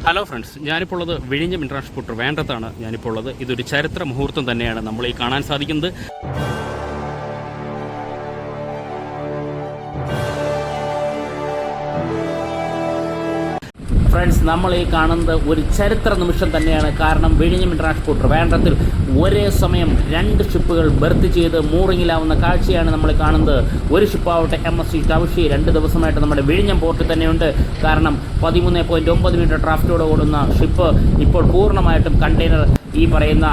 Hello friends, ഞാനിപ്പോൾ ഉള്ളത് വിഴിഞ്ഞം ഇൻ്റർനാഷണൽ പോർട്ട് ട്രിവാൻഡ്രത്താണ്. ഞാനിപ്പോൾ ഉള്ളത് ഇതൊരു ചരിത്ര മുഹൂർത്തം തന്നെയാണ് നമ്മൾ ഈ കാണാൻ സാധിക്കുന്നത്. ഫ്രണ്ട്സ്, നമ്മൾ ഈ കാണുന്നത് ഒരു ചരിത്ര നിമിഷം തന്നെയാണ്. കാരണം വിഴിഞ്ഞം ഇൻ്റർനാഷണൽ പോർട്ട് ട്രിവാൻഡ്രത്തിൽ ഒരേ സമയം 2 ഷിപ്പുകൾ ബർത്ത് ചെയ്ത് മൂറിങ്ങിലാവുന്ന കാഴ്ചയാണ് നമ്മൾ കാണുന്നത്. ഒരു ഷിപ്പാവട്ടെ MSC തവഷി 2 ദിവസമായിട്ട് നമ്മുടെ വിഴിഞ്ഞം പോർട്ടിൽ തന്നെയുണ്ട്. കാരണം 13.9 മീറ്റർ ഡ്രാഫ്റ്റോടെ ഓടുന്ന ഷിപ്പ് ഇപ്പോൾ പൂർണ്ണമായിട്ടും കണ്ടെയ്നർ ഈ പറയുന്ന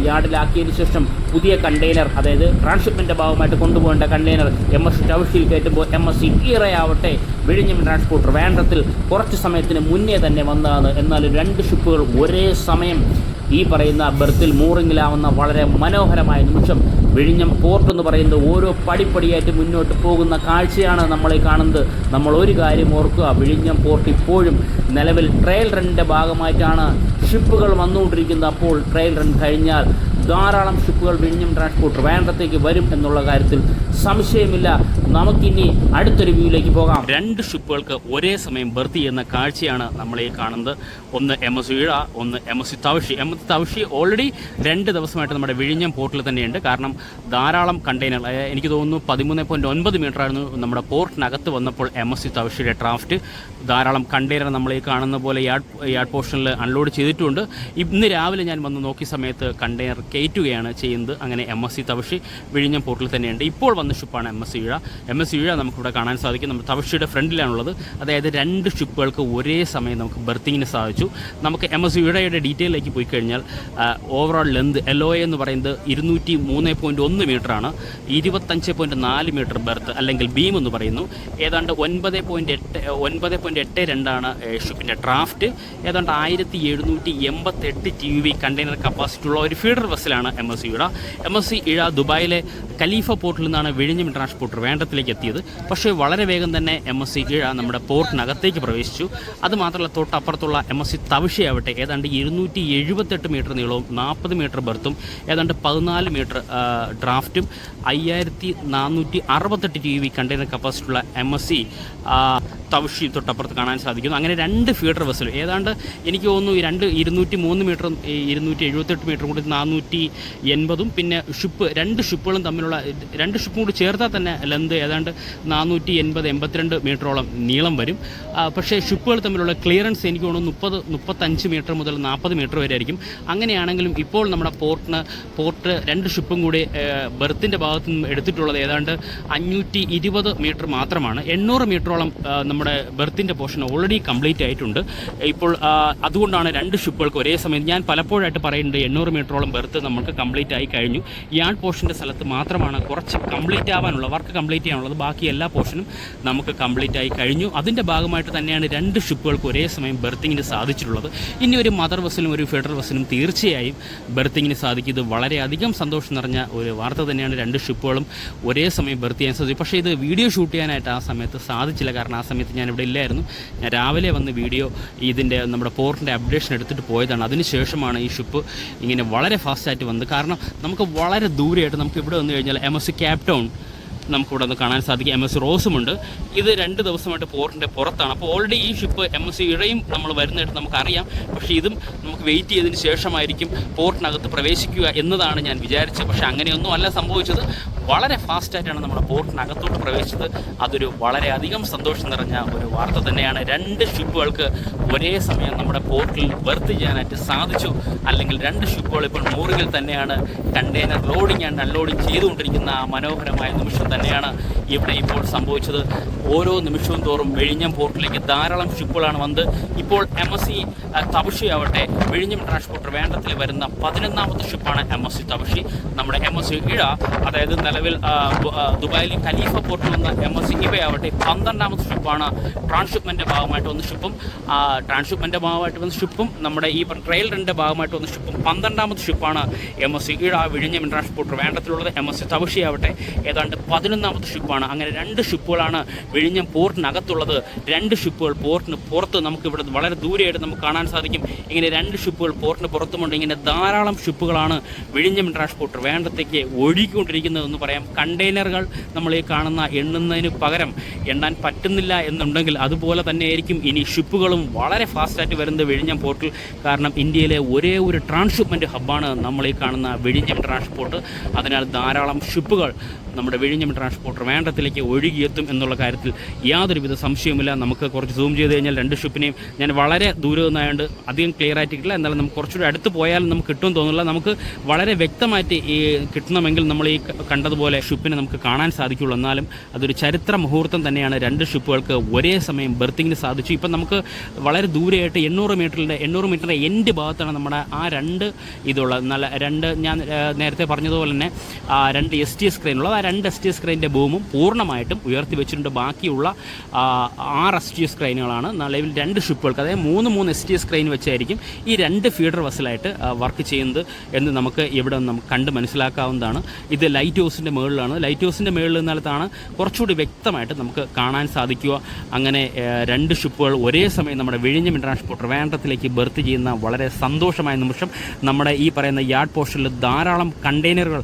യാർഡിലാക്കിയതിനു ശേഷം പുതിയ കണ്ടെയ്നർ, അതായത് ട്രാൻസ്ഷിപ്മെൻ്റ് ഭാഗമായിട്ട് കൊണ്ടുപോകേണ്ട കണ്ടെയ്നർ MSC തവഷിയിൽ കയറ്റുമ്പോൾ MSC ഈറയാവട്ടെ വിഴിഞ്ഞം ട്രാൻസ്പോർട്ട് ട്രിവാൻഡ്രത്തിൽ കുറച്ച് സമയത്തിന് മുന്നേ തന്നെ വന്നതാണ്. എന്നാൽ 2 ഷിപ്പുകൾ ഒരേ സമയം ഈ പറയുന്ന ബർത്തിൽ മൂറിങ്ങിലാവുന്ന വളരെ മനോഹരമായ നിമിഷം. വിഴിഞ്ഞം പോർട്ട് എന്ന് പറയുന്നത് ഓരോ പടിപ്പടിയായിട്ട് മുന്നോട്ട് പോകുന്ന കാഴ്ചയാണ് നമ്മളെ കാണുന്നത്. നമ്മൾ ഒരു കാര്യം ഓർക്കുക, വിഴിഞ്ഞം പോർട്ട് ഇപ്പോഴും നിലവിൽ ട്രയൽ റണ്ണിൻ്റെ ഭാഗമായിട്ടാണ് ഷിപ്പുകൾ വന്നുകൊണ്ടിരിക്കുന്നത്. അപ്പോൾ ട്രയൽ റൺ കഴിഞ്ഞാൽ ധാരാളം ഷിപ്പുകൾ വിഴിഞ്ഞം ട്രാൻസ്പോർട്ട് ട്രിവാൻഡ്രത്തേക്ക് വരും എന്നുള്ള കാര്യത്തിൽ സംശയമില്ല. നമുക്കിനി അടുത്തൊരു വ്യൂയിലേക്ക് പോകാം. 2 ഷിപ്പുകൾക്ക് ഒരേ സമയം ബർത്ത് ചെയ്യുന്ന കാഴ്ചയാണ് നമ്മളീ കാണുന്നത്. ഒന്ന് MSC ഈഴ, ഒന്ന് MSC തവഷി. MSC തവഷി ഓൾറെഡി 2 ദിവസമായിട്ട് നമ്മുടെ വിഴിഞ്ഞം പോർട്ടിൽ തന്നെയുണ്ട്. കാരണം ധാരാളം കണ്ടെയ്നർ, എനിക്ക് തോന്നുന്നു 13.9 മീറ്റർ ആയിരുന്നു നമ്മുടെ പോർട്ടിനകത്ത് വന്നപ്പോൾ MSC തവഷിയുടെ ഡ്രാഫ്റ്റ്. ധാരാളം കണ്ടെയ്നർ നമ്മൾ ഈ കാണുന്ന പോലെ യാർഡ് പോർഷനിൽ അൺലോഡ് ചെയ്തിട്ടുണ്ട്. ഇന്ന് രാവിലെ ഞാൻ വന്ന് നോക്കിയ സമയത്ത് കണ്ടെയ്നർ കയറ്റുകയാണ് ചെയ്യുന്നത്. അങ്ങനെ MSC തവഷി വിഴിഞ്ഞം പോർട്ടിൽ തന്നെയുണ്ട്. ഇപ്പോൾ വന്ന ഷിപ്പാണ് MSC ഈഴ. MSC ഈഴ നമുക്കിവിടെ കാണാൻ സാധിക്കും. നമ്മൾ തവഷിയുടെ ഫ്രണ്ടിലാണുള്ളത്. അതായത് 2 ഷിപ്പുകൾക്ക് ഒരേ സമയം നമുക്ക് ബർത്തിങ്ങിന് സാധിച്ചു. നമുക്ക് MSC ഈഴയുടെ ഡീറ്റെയിലേക്ക് പോയി കഴിഞ്ഞാൽ ഓവറോൾ ലെന്ത് LOA എന്ന് പറയുന്നത് 203.1 മീറ്ററാണ്. 25.4 മീറ്റർ ബർത്ത് അല്ലെങ്കിൽ ബീം എന്ന് പറയുന്നു. ഏതാണ്ട് 9.82 ഷിപ്പിൻ്റെ ഡ്രാഫ്റ്റ്. ഏതാണ്ട് 1788 TUV കണ്ടെയ്നർ കപ്പാസിറ്റി ഉള്ള ഒരു ഫീഡർ വെസലാണ് MSC ഈഴ. MSC ഈഴ ദുബായിലെ ഖലീഫ പോർട്ടിൽ നിന്നാണ് വിഴിഞ്ഞം ഇൻ്റർനാഷണൽ പോർട്ട് ട്രിവാൻഡ്രത്തിലേക്ക് എത്തിയത്. പക്ഷേ വളരെ വേഗം തന്നെ MSC ഈഴ നമ്മുടെ പോർട്ടിനകത്തേക്ക് പ്രവേശിച്ചു. അതുമാത്രമല്ല, തൊട്ടപ്പുറത്തുള്ള MSC തവഷി ആവട്ടെ ഏതാണ്ട് 278 മീറ്റർ നീളവും 40 മീറ്റർ ബർത്തും ഏതാണ്ട് 14 മീറ്റർ ഡ്രാഫ്റ്റും 5468 TUV കണ്ടെയ്നർ കപ്പാസിറ്റി ഉള്ള MSC തവഷി തൊട്ടപ്പുറത്ത് കാണാൻ സാധിക്കുന്നു. അങ്ങനെ 2 ഫീഡർ വെസൽ, ഏതാണ്ട് എനിക്ക് തോന്നുന്നു 203 മീറ്ററും 278 മീറ്ററും കൂടി 480, പിന്നെ 2 ഷിപ്പുകളും തമ്മിലുള്ള 2 ഷിപ്പും കൂടി ചേർത്താൽ തന്നെ ലെന്ത് ഏതാണ്ട് 480-82 മീറ്ററോളം നീളം വരും. പക്ഷേ ഷിപ്പുകൾ തമ്മിലുള്ള ക്ലിയറൻസ് എനിക്ക് തോന്നുന്നു 35 മീറ്റർ മുതൽ 40 മീറ്റർ വരെ ആയിരിക്കും. അങ്ങനെയാണെങ്കിലും ഇപ്പോൾ നമ്മുടെ പോർട്ട് 2 ഷിപ്പും കൂടി ബർത്തിൻ്റെ ഭാഗത്തു നിന്നും എടുത്തിട്ടുള്ളത് ഏതാണ്ട് 520 മീറ്റർ മാത്രമാണ്. 800 മീറ്ററോളം നമ്മുടെ ബർത്തിൻ്റെ പോർഷൻ ഓൾറെഡി കംപ്ലീറ്റ് ആയിട്ടുണ്ട്. ഇപ്പോൾ അതുകൊണ്ടാണ് 2 ഷിപ്പുകൾക്ക് ഒരേ സമയം, ഞാൻ പലപ്പോഴായിട്ട് പറയുന്നുണ്ട് 800 മീറ്ററോളം ബർത്ത് നമുക്ക് കംപ്ലീറ്റ് ആയി കഴിഞ്ഞു. യാർഡ് പോർഷൻ്റെ സ്ഥലത്ത് മാത്രമാണ് കുറച്ച് കംപ്ലീറ്റ് ആവാനുള്ള വർക്ക് കംപ്ലീറ്റ് ചെയ്യാനുള്ളത്. ബാക്കി എല്ലാ പോർഷനും നമുക്ക് കംപ്ലീറ്റ് ആയി കഴിഞ്ഞു. അതിൻ്റെ ഭാഗമായിട്ട് തന്നെയാണ് 2 ഷിപ്പുകൾക്ക് ഒരേ സമയം ബർത്തിങ്ങിന് സാധിച്ചിട്ടുള്ളത്. ഇനി ഒരു മദർ വെസലും ഒരു ഫെഡറൽ വെസലും തീർച്ചയായും ബർത്തിങ്ങിന് സാധിക്കും. ഇത് വളരെയധികം സന്തോഷം നിറഞ്ഞ ഒരു വാർത്ത തന്നെയാണ്. 2 ഷിപ്പുകളും ഒരേ സമയം ബർത്ത് ചെയ്യാൻ സാധിച്ചു. പക്ഷേ ഇത് വീഡിയോ ഷൂട്ട് ചെയ്യാനായിട്ട് ആ സമയത്ത് സാധിച്ചില്ല. കാരണം ആ സമയത്ത് ഞാനിവിടെ ഇല്ലായിരുന്നു. ഞാൻ രാവിലെ വന്ന് ഇതിൻ്റെ നമ്മുടെ പോർട്ടിൻ്റെ അപ്ഡേഷൻ എടുത്തിട്ട് പോയതാണ്. അതിനുശേഷമാണ് ഈ ഷിപ്പ് ഇങ്ങനെ വളരെ ഫാസ്റ്റായിട്ട് വന്നത്. കാരണം നമുക്ക് വളരെ ദൂരെയായിട്ട് നമുക്ക് ഇവിടെ വന്നു കഴിഞ്ഞാൽ MSC ക്യാപ് ടൗൺ നമുക്കിവിടെ ഒന്ന് കാണാൻ സാധിക്കും. MSC റോസുമുണ്ട്. ഇത് 2 ദിവസമായിട്ട് പോർട്ടിൻ്റെ പുറത്താണ്. അപ്പോൾ ഓൾറെഡി ഈ ഷിപ്പ് MSC ഈഴയും നമ്മൾ വരുന്നതായിട്ട് നമുക്കറിയാം. പക്ഷേ ഇതും നമുക്ക് വെയിറ്റ് ചെയ്തതിന് ശേഷമായിരിക്കും പോർട്ടിനകത്ത് പ്രവേശിക്കുക എന്നതാണ് ഞാൻ വിചാരിച്ചത്. പക്ഷേ അങ്ങനെയൊന്നും അല്ല സംഭവിച്ചത്. വളരെ ഫാസ്റ്റായിട്ടാണ് നമ്മുടെ പോർട്ടിനകത്തോട്ട് പ്രവേശിച്ചത്. അതൊരു വളരെയധികം സന്തോഷം നിറഞ്ഞ ഒരു വാർത്ത തന്നെയാണ്. 2 ഷിപ്പുകൾക്ക് ഒരേ സമയം നമ്മുടെ പോർട്ടിൽ ബർത്ത് ചെയ്യാനായിട്ട് സാധിച്ചു. അല്ലെങ്കിൽ 2 ഷിപ്പുകൾ ഇപ്പോൾ മൂറിങ്ങിൽ തന്നെയാണ് കണ്ടെയ്നർ ലോഡിങ് ആൻഡ് അൺലോഡിങ് ചെയ്തുകൊണ്ടിരിക്കുന്ന ആ മനോഹരമായ നിമിഷം തന്നെയാണ് ഇവിടെ ഇപ്പോൾ സംഭവിച്ചത്. ഓരോ നിമിഷവും തോറും വിഴിഞ്ഞം പോർട്ടിലേക്ക് ധാരാളം ഷിപ്പുകളാണ് വന്നത്. ഇപ്പോൾ MSC തവഷി ആവട്ടെ വിഴിഞ്ഞം ട്രാൻസ്പോർട്ട് ട്രിവാൻഡ്രത്തിൽ വരുന്ന 11ാമത്തെ ഷിപ്പാണ് MSC തവഷി. നമ്മുടെ MSC ഈഴ, അതായത് നിലവിൽ ദുബായിൽ ഖലീഫ പോർട്ടിൽ നിന്ന് MSC ഇവയാവട്ടെ 12ാമത്തെ ഷിപ്പാണ്. ട്രാൻസ്ഷിപ്മെൻ്റ് ഭാഗമായിട്ട് വന്ന ഷിപ്പും നമ്മുടെ ഈ ട്രയൽ റണ്ണിൻ്റെ ഭാഗമായിട്ട് വന്ന ഷിപ്പും 12ാമത്തെ ഷിപ്പാണ് MSC ഈഴ വിഴിഞ്ഞം ട്രാൻസ്പോർട്ട് ട്രിവാൻഡ്രത്തിലുള്ളത്. MSC തവഷി ആവട്ടെ ഏതാണ്ട് 11ാമത്തെ ഷിപ്പാണ്. അങ്ങനെ 2 ഷിപ്പുകളാണ് വിഴിഞ്ഞം പോർട്ടിനകത്തുള്ളത്. 2 ഷിപ്പുകൾ പോർട്ടിന് പുറത്ത് നമുക്കിവിടെ വളരെ ദൂരെയായിട്ട് നമുക്ക് കാണാൻ സാധിക്കും. ഇങ്ങനെ 2 ഷിപ്പുകൾ പോർട്ടിന് പുറത്തുമുണ്ട്. ഇങ്ങനെ ധാരാളം ഷിപ്പുകളാണ് വിഴിഞ്ഞം ട്രാൻസ്പോർട്ട് വേണ്ടത്തേക്ക് ഒഴുകിക്കൊണ്ടിരിക്കുന്നതെന്ന് പറയാം. കണ്ടെയ്നറുകൾ നമ്മൾ ഈ കാണുന്ന എണ്ണുന്നതിന് പകരം എണ്ണാൻ പറ്റുന്നില്ല എന്നുണ്ടെങ്കിൽ അതുപോലെ തന്നെയായിരിക്കും ഇനി ഷിപ്പുകളും വളരെ ഫാസ്റ്റായിട്ട് വരുന്നത് വിഴിഞ്ഞം പോർട്ടിൽ. കാരണം ഇന്ത്യയിലെ ഒരേ ഒരു ട്രാൻസ്ഷിപ്മെൻറ്റ് ഹബ്ബാണ് നമ്മൾ ഈ കാണുന്ന വിഴിഞ്ഞം ട്രാൻസ്പോർട്ട്. അതിനാൽ ധാരാളം ഷിപ്പുകൾ നമ്മുടെ വിഴിഞ്ഞം ട്രാൻസ്പോർട്ട് വേണ്ടത്തിലേക്ക് ഒഴുകിയെത്തും എന്നുള്ള കാര്യത്തിൽ യാതൊരുവിധ സംശയവുമില്ല. നമുക്ക് കുറച്ച് സൂം ചെയ്ത് കഴിഞ്ഞാൽ 2 ഷിപ്പിനെയും ഞാൻ വളരെ ദൂരെ നിന്നായതുകൊണ്ട് അധികം ക്ലിയർ ആയിട്ടില്ല. എന്നാലും നമുക്ക് കുറച്ചുകൂടി അടുത്ത് പോയാലും നമുക്ക് കിട്ടുമെന്ന് തോന്നുന്നില്ല. നമുക്ക് വളരെ വ്യക്തമായിട്ട് ഈ കിട്ടണമെങ്കിൽ നമ്മൾ ഈ കണ്ടതുപോലെ ഷിപ്പിനെ നമുക്ക് കാണാൻ സാധിക്കുള്ളൂ. എന്നാലും അതൊരു ചരിത്ര മുഹൂർത്തം തന്നെയാണ്. 2 ഷിപ്പുകൾക്ക് ഒരേ സമയം ബർത്തിങ്ങിന് സാധിച്ചു. ഇപ്പം നമുക്ക് വളരെ ദൂരെയായിട്ട് 800 മീറ്ററിൻ്റെ എൻഡ് ഭാഗത്താണ് നമ്മുടെ ആ 2 ഇതുള്ളത്. നല്ല 2 ഞാൻ നേരത്തെ പറഞ്ഞതുപോലെ തന്നെ 2 STS ക്രെയിനുള്ളത്. ആ 2 STS ക്രെയിനിൻ്റെ ബൂമും പൂർണ്ണമായിട്ടും ഉയർത്തി വെച്ചിട്ടുണ്ട്. ബാക്കിയുള്ള 6 STS ക്രെയിനുകളാണ് നിലവിൽ 2 ഷിപ്പുകൾക്ക്, അതായത് 3 STS ക്രെയിൻ വെച്ചായിരിക്കും ഈ 2 ഫീഡർ വെസലായിട്ട് വർക്ക് ചെയ്യുന്നത് എന്ന് നമുക്ക് ഇവിടെ നമുക്ക് കണ്ട് മനസ്സിലാക്കാവുന്നതാണ്. ഇത് ലൈറ്റ് ഹൗസിൻ്റെ മുകളിലാണ്. ലൈറ്റ് ഹൗസിൻ്റെ മുകളിൽ നിന്നാലാണ് കുറച്ചുകൂടി വ്യക്തമായിട്ട് നമുക്ക് കാണാൻ സാധിക്കുക. അങ്ങനെ 2 ഷിപ്പുകൾ ഒരേ സമയം നമ്മുടെ വിഴിഞ്ഞം ട്രാൻസ്പോർട്ട് ട്രിവാൻഡ്രത്തിലേക്ക് ബർത്ത് ചെയ്യുന്ന വളരെ സന്തോഷമായ നിമിഷം. നമ്മുടെ ഈ പറയുന്ന യാർഡ് പോർഷനിൽ ധാരാളം കണ്ടെയ്നറുകൾ,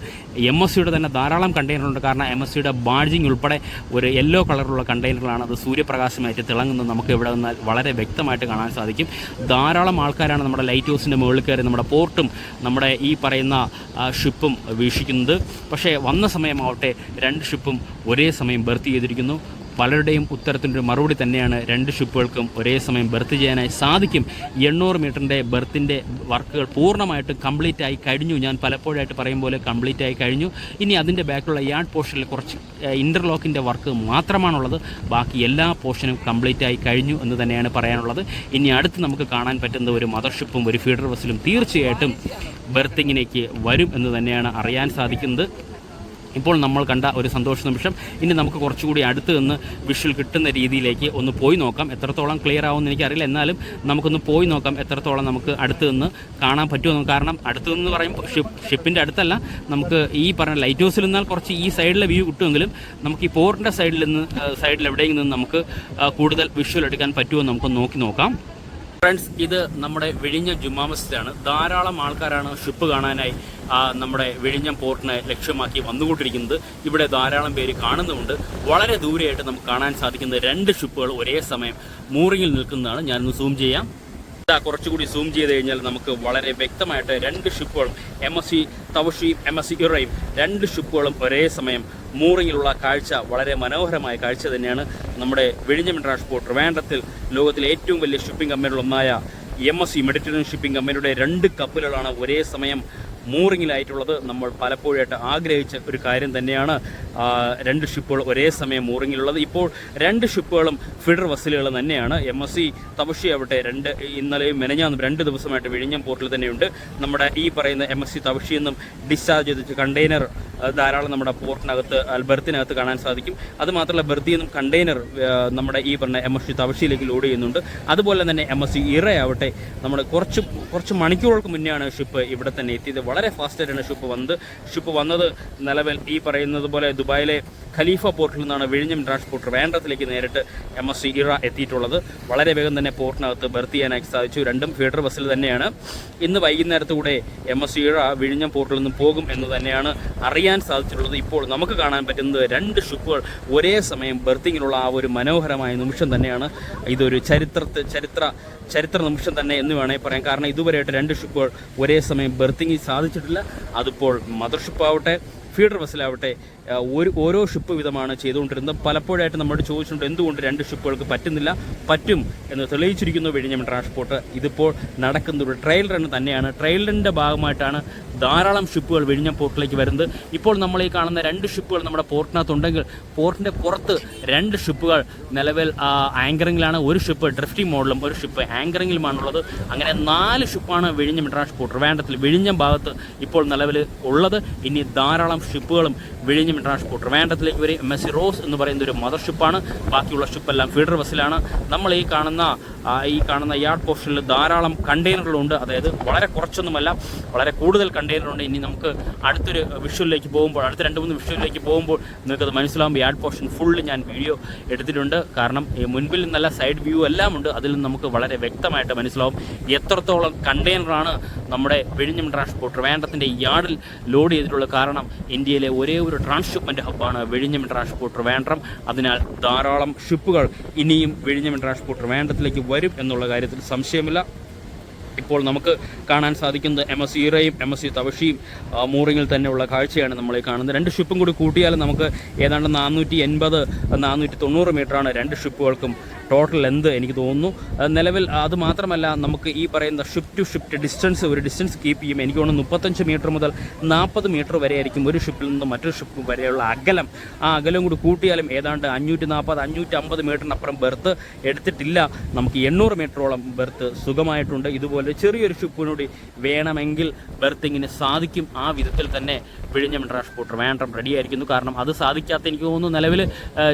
MSCയുടെ തന്നെ ധാരാളം കണ്ടെയ്നറുണ്ട്. കാരണം MSCയുടെ ബാഡ്ജിങ് ഉൾപ്പെടെ ഒരു യെല്ലോ കളറുള്ള കണ്ടെയ്നറുകളാണ്. അത് സൂര്യപ്രകാശമായിട്ട് തിളങ്ങുന്നത് നമുക്ക് ഇവിടെ നിന്നാൽ വളരെ വ്യക്തമായിട്ട് കാണാൻ സാധിക്കും. ധാരാളം ആൾക്കാരാണ് നമ്മുടെ ലൈറ്റ് ഹൗസിൻ്റെ മുകളിൽ കയറി നമ്മുടെ പോർട്ടും നമ്മുടെ ഈ പറയുന്ന ഷിപ്പും വീക്ഷിക്കുന്നത്. പക്ഷേ വന്ന സമയമാവട്ടെ 2 ഷിപ്പും ഒരേ സമയം ബർത്ത് ചെയ്തിരിക്കുന്നു. പലരുടെയും ഉത്തരത്തിനൊരു മറുപടി തന്നെയാണ്. 2 ഷിപ്പുകൾക്കും ഒരേ സമയം ബർത്ത് ചെയ്യാനായി സാധിക്കും. 800 മീറ്ററിൻ്റെ ബർത്തിൻ്റെ വർക്കുകൾ പൂർണ്ണമായിട്ടും കംപ്ലീറ്റ് ആയി കഴിഞ്ഞു. ഞാൻ പലപ്പോഴായിട്ട് പറയും പോലെ കംപ്ലീറ്റ് ആയി കഴിഞ്ഞു. ഇനി അതിൻ്റെ ബാക്കിലുള്ള യാർഡ് പോർഷനിൽ കുറച്ച് ഇൻ്റർലോക്കിൻ്റെ വർക്ക് മാത്രമാണുള്ളത്. ബാക്കി എല്ലാ പോർഷനും കംപ്ലീറ്റ് ആയി കഴിഞ്ഞു എന്ന് തന്നെയാണ് പറയാനുള്ളത്. ഇനി അടുത്ത് നമുക്ക് കാണാൻ പറ്റുന്ന ഒരു മദർഷിപ്പും ഒരു ഫീഡർ വെസലും തീർച്ചയായിട്ടും ബർത്തിങ്ങിലേക്ക് വരും എന്ന് തന്നെയാണ് അറിയാൻ സാധിക്കുന്നത്. ഇപ്പോൾ നമ്മൾ കണ്ട ഒരു സന്തോഷ നിമിഷം. ഇനി നമുക്ക് കുറച്ചുകൂടി അടുത്ത് നിന്ന് വിഷ്വൽ കിട്ടുന്ന രീതിയിലേക്ക് ഒന്ന് പോയി നോക്കാം. എത്രത്തോളം ക്ലിയർ ആവുമെന്ന് എനിക്കറിയില്ല. എന്നാലും നമുക്കൊന്ന് പോയി നോക്കാം എത്രത്തോളം നമുക്ക് അടുത്ത് നിന്ന് കാണാൻ പറ്റുമെന്ന്. കാരണം അടുത്ത് നിന്ന് പറയുമ്പോൾ ഷിപ്പിൻ്റെ അടുത്തല്ല, നമുക്ക് ഈ പറഞ്ഞ ലൈറ്റ് ഹൗസിൽ നിന്നാൽ കുറച്ച് ഈ സൈഡിലെ വ്യൂ കിട്ടുമെങ്കിലും നമുക്ക് ഈ പോർട്ടിൻ്റെ സൈഡിൽ എവിടെയെങ്കിലും നിന്ന് നമുക്ക് കൂടുതൽ വിഷ്വൽ എടുക്കാൻ പറ്റുമോ നമുക്ക് നോക്കി നോക്കാം. ഫ്രണ്ട്സ്, ഇത് നമ്മുടെ വിഴിഞ്ഞം ജുമാ മസ്ജിദാണ്. ധാരാളം ആൾക്കാരാണ് ഷിപ്പ് കാണാനായി നമ്മുടെ വിഴിഞ്ഞം പോർട്ടിനെ ലക്ഷ്യമാക്കി വന്നുകൊണ്ടിരിക്കുന്നത്. ഇവിടെ ധാരാളം പേര് കാണുന്നുമുണ്ട്. വളരെ ദൂരെയായിട്ട് നമുക്ക് കാണാൻ സാധിക്കുന്ന 2 ഷിപ്പുകൾ ഒരേ സമയം മൂറിങ്ങിൽ നിൽക്കുന്നതാണ്. ഞാനൊന്ന് സൂം ചെയ്യാം. കുറച്ചുകൂടി സൂം ചെയ്ത് കഴിഞ്ഞാൽ നമുക്ക് വളരെ വ്യക്തമായിട്ട് 2 ഷിപ്പുകളും MSC തവഷയും MSC ഇറയും 2 ഷിപ്പുകളും ഒരേ സമയം മൂറിങ്ങിലുള്ള കാഴ്ച വളരെ മനോഹരമായ കാഴ്ച തന്നെയാണ്. നമ്മുടെ വിഴിഞ്ഞം ട്രാൻസ്പോർട്ട് ട്രിവാൻഡ്രത്തിൽ ലോകത്തിലെ ഏറ്റവും വലിയ ഷിപ്പിംഗ് കമ്പനികളൊന്നായ MSC മെഡിറ്ററേനിയൻ ഷിപ്പിംഗ് കമ്പനിയുടെ 2 കപ്പലുകളാണ് ഒരേ സമയം മൂറിങ്ങിലായിട്ടുള്ളത്. നമ്മൾ പലപ്പോഴായിട്ട് ആഗ്രഹിച്ച ഒരു കാര്യം തന്നെയാണ് 2 ഷിപ്പുകൾ ഒരേ സമയം മൂറിങ്ങിലുള്ളത്. ഇപ്പോൾ 2 ഷിപ്പുകളും ഫീഡർ വെസലുകൾ തന്നെയാണ്. MSC തവഷി ആവട്ടെ ഇന്നലെയും മെനഞ്ഞാന്നും 2 ദിവസമായിട്ട് വിഴിഞ്ഞം പോർട്ടിൽ തന്നെയുണ്ട്. നമ്മുടെ ഈ പറയുന്ന MSC തവഷിയിൽ നിന്നും ഡിസ്ചാർജ് ചെയ്ത കണ്ടെയ്നർ ധാരാളം നമ്മുടെ പോർട്ടിനകത്ത് ബർത്തിനകത്ത് കാണാൻ സാധിക്കും. അതുമാത്രമല്ല ബർത്തിൽ നിന്നും കണ്ടെയ്നർ നമ്മുടെ ഈ പറഞ്ഞ MSC തവഷിയിലേക്ക് ലോഡ് ചെയ്യുന്നുണ്ട്. അതുപോലെ തന്നെ MSC ഇറയാവട്ടെ നമ്മുടെ കുറച്ച് മണിക്കൂറുകൾക്ക് മുന്നെയാണ് ഷിപ്പ് ഇവിടെ തന്നെ എത്തിയത്. വളരെ ഫാസ്റ്റായിട്ടാണ് ഷിപ്പ് വന്നത്. നിലവിൽ ഈ പറയുന്നത് പോലെ ദുബായിലെ ഖലീഫ പോർട്ടിൽ നിന്നാണ് വിഴിഞ്ഞം ട്രാൻസ്പോർട്ട് ട്രിവാൻഡ്രത്തിലേക്ക് നേരിട്ട് MSC ഇറ എത്തിയിട്ടുള്ളത്. വളരെ വേഗം തന്നെ പോർട്ടിനകത്ത് ബർത്ത് ചെയ്യാനായി സാധിച്ചു. 2 ഫീഡർ ബസ്സിൽ തന്നെയാണ്. ഇന്ന് വൈകുന്നേരത്തുകൂടെ MSC ഇറ വിഴിഞ്ഞം പോർട്ടിൽ നിന്ന് പോകും എന്ന് തന്നെയാണ് അറിയാൻ സാധിച്ചിട്ടുള്ളത്. ഇപ്പോൾ നമുക്ക് കാണാൻ പറ്റുന്നത് 2 ഷിപ്പുകൾ ഒരേ സമയം ബർത്തിങ്ങിനുള്ള ആ ഒരു മനോഹരമായ നിമിഷം തന്നെയാണ്. ഇതൊരു ചരിത്ര നിമിഷം തന്നെ എന്ന് വേണമെങ്കിൽ പറയാം. കാരണം ഇതുവരെയായിട്ട് 2 ഷിപ്പുകൾ ഒരേ സമയം ബർത്തിങ്ങിൽ സാധിച്ചിട്ടില്ല. അതിപ്പോൾ മദർഷിപ്പാവട്ടെ ഫീഡർ വെസലാവട്ടെ ഓരോ ഷിപ്പ് വിധമാണ് ചെയ്തുകൊണ്ടിരുന്നത്. പലപ്പോഴായിട്ട് നമ്മളോട് ചോദിച്ചിട്ടുണ്ട് എന്തുകൊണ്ട് 2 ഷിപ്പുകൾക്ക് പറ്റും എന്ന് തെളിയിച്ചിരിക്കുന്നു വിഴിഞ്ഞം ട്രാൻസ്പോർട്ട്. ഇതിപ്പോൾ നടക്കുന്ന ഒരു ട്രയൽ റൺ തന്നെയാണ്. ട്രയൽ റണ്ണിൻ്റെ ഭാഗമായിട്ടാണ് ധാരാളം ഷിപ്പുകൾ വിഴിഞ്ഞം പോർട്ടിലേക്ക് വരുന്നത്. ഇപ്പോൾ നമ്മൾ ഈ കാണുന്ന 2 ഷിപ്പുകൾ നമ്മുടെ പോർട്ടിനകത്തുണ്ടെങ്കിൽ പോർട്ടിൻ്റെ പുറത്ത് 2 ഷിപ്പുകൾ നിലവിൽ ആങ്കറിങ്ങിലാണ്. ഒരു ഷിപ്പ് ഡ്രിഫ്റ്റിംഗ് മോഡലും ഒരു ഷിപ്പ് ആങ്കറിങ്ങിലുമാണുള്ളത്. അങ്ങനെ 4 ഷിപ്പാണ് വിഴിഞ്ഞം ട്രാൻസ്പോർട്ട് ട്രിവാൻഡ്രത്തിൽ വിഴിഞ്ഞം ഭാഗത്ത് ഇപ്പോൾ നിലവിൽ ഉള്ളത്. ഇനി ധാരാളം ഷിപ്പുകളും വിഴിഞ്ഞം വിഴിഞ്ഞം ഇൻ്റർനാഷണൽ ട്രിവാൻഡ്രത്തിലേക്ക് വരും. MSC റോസ് എന്ന് പറയുന്ന ഒരു മദർ ഷിപ്പാണ്. ബാക്കിയുള്ള ഷിപ്പെല്ലാം ഫീഡർ വെസലാണ്. നമ്മൾ ഈ കാണുന്ന യാർഡ് പോർഷനിൽ ധാരാളം കണ്ടെയ്നറുകളുണ്ട്. അതായത് വളരെ കുറച്ചൊന്നുമല്ല, വളരെ കൂടുതൽ കണ്ടെയ്നറുണ്ട്. ഇനി നമുക്ക് അടുത്തൊരു വിഷ്വലിലേക്ക് പോകുമ്പോൾ, അടുത്ത 2-3 വിഷ്വലിലേക്ക് പോകുമ്പോൾ നിങ്ങൾക്കത് മനസ്സിലാവും. യാർഡ് പോർഷൻ ഫുള്ള് ഞാൻ വീഡിയോ എടുത്തിട്ടുണ്ട്. കാരണം മുൻപിൽ നിന്നല്ല, സൈഡ് വ്യൂ എല്ലാം ഉണ്ട്. അതിൽ നിന്ന് നമുക്ക് വളരെ വ്യക്തമായിട്ട് മനസ്സിലാവും എത്രത്തോളം കണ്ടെയ്നറാണ് നമ്മുടെ വിഴിഞ്ഞം ഇൻ്റർനാഷണൽ ട്രിവാൻഡ്രത്തിൻ്റെ യാർഡിൽ ലോഡ് ചെയ്തിട്ടുള്ളത്. കാരണം ഇന്ത്യയിലെ ഒരേ ഒരു ട്രാൻസ്ഷിപ്മെൻറ്റ് ഹബ്ബാണ് വിഴിഞ്ഞം ഇൻ്റർനാഷണൽ ട്രിവാൻഡ്രം. അതിനാൽ ധാരാളം ഷിപ്പുകൾ ഇനിയും വിഴിഞ്ഞം ഇൻ്റർനാഷണൽ ട്രിവാൻഡ്രത്തിലേക്ക് വരും എന്നുള്ള കാര്യത്തിൽ സംശയമില്ല. ഇപ്പോൾ നമുക്ക് കാണാൻ സാധിക്കുന്നത് MSC ഈറയും MSC തവഷിയും മൂറിങ്ങിൽ തന്നെയുള്ള കാഴ്ചയാണ് നമ്മൾ ഈ കാണുന്നത്. 2 ഷിപ്പും കൂടി കൂട്ടിയാൽ നമുക്ക് ഏതാണ്ട് 480-490 മീറ്ററാണ് 2 ഷിപ്പുകൾക്കും ടോട്ടൽ ലെന്ത് എനിക്ക് തോന്നുന്നു. നിലവിൽ അത് മാത്രമല്ല, നമുക്ക് ഈ പറയുന്ന ഷിപ്പ് ടു ഷിപ്പ് ഡിസ്റ്റൻസ്, ഒരു ഡിസ്റ്റൻസ് കീപ്പ് ചെയ്യും. എനിക്ക് തോന്നുന്നു 35 മീറ്റർ മുതൽ 40 മീറ്റർ വരെ ആയിരിക്കും ഒരു ഷിപ്പിൽ നിന്ന് മറ്റൊരു ഷിപ്പ് വരെയുള്ള അകലം. ആ അകലം കൂടി കൂട്ടിയാലും ഏതാണ്ട് 540-550 മീറ്ററിനപ്പുറം ബെർത്ത് എടുത്തിട്ടില്ല. നമുക്ക് 800 മീറ്ററോളം ബെർത്ത് സുഖമായിട്ടുണ്ട്. ഇതുപോലെ ചെറിയൊരു ഷിപ്പിനൂടി വേണമെങ്കിൽ ബെർത്തിങ്ങിന് സാധിക്കും. ആ വിധത്തിൽ തന്നെ വിഴിഞ്ഞം ഇൻ്റർനാഷണൽ ട്രിവാൻഡ്രം റെഡിയായിരിക്കുന്നു. കാരണം അത് സാധിക്കാത്ത എനിക്ക് തോന്നുന്നു നിലവിൽ